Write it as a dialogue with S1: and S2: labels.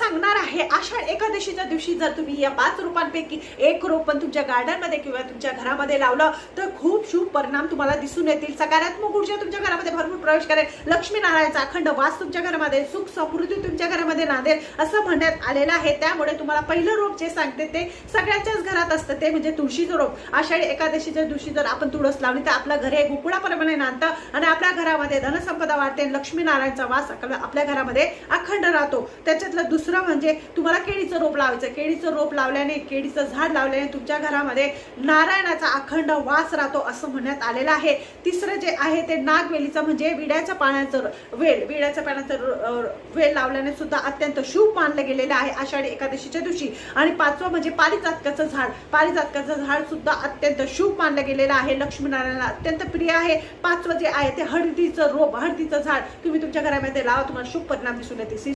S1: सांगणार आहे, आषाढ एकादशीच्या दिवशी जर तुम्ही या 5 रोपांपैकी एक रोप पण तुमच्या गार्डन मध्ये किंवा तुमच्या घरामध्ये लावलं तर खूप शुभ परिणाम तुम्हाला दिसून येतील। सकारात्मक ऊर्जा तुमच्या घरामध्ये भरपूर प्रवेश करेल, लक्ष्मी नारायणचा अखंड वास तुमच्या घरामध्ये, सुख समृद्धी तुमच्या घरामध्ये नांदेल असं म्हणण्यात आलेलं आहे। त्यामुळे तुम्हाला पहिलं रोप जे सांगते ते सगळ्यांच्याच घरात असतं, ते म्हणजे तुळशीचं रोप। आषाढी एकादशीच्या दिवशी जर आपण तुळस लावली तर आपलं घर हे गोकुळाप्रमाणे नांदतं आणि आपल्या घरामध्ये धनसंपदा वाढते, लक्ष्मी नारायणचा वास आपल्या घरामध्ये अखंड राहतो। त्याच्यातलं दुसरं म्हणजे तुम्हाला केळीचं रोप लावायचं। केळीचं रोप लावल्याने, केळीचं झाड लावल्याने तुमच्या घरामध्ये नारायणाचा अखंड वास राहतो असं म्हणण्यात आलेलं आहे। तिसरं जे आहे ते नागवेलीचं म्हणजे विड्याच्या पाण्याचं वेल, विड्याच्या पाण्याचं वेल लावल्याने सुद्धा अत्यंत शुभ मानलं गेलेलं आहे आषाढी एकादशीच्या दिवशी। आणि पाचवं म्हणजे पारिजातकाचं झाड, पारिजातकाचं झाड सुद्धा अत्यंत शुभ मानलं गेलेलं आहे, लक्ष्मीनारायणला अत्यंत प्रिय आहे। पाचवं जे आहे ते हळदीचं रोप, हळदीचं झाड तुम्ही तुमच्या घरामध्ये लावा, तुम्हाला शुभ परिणाम दिसून येतील।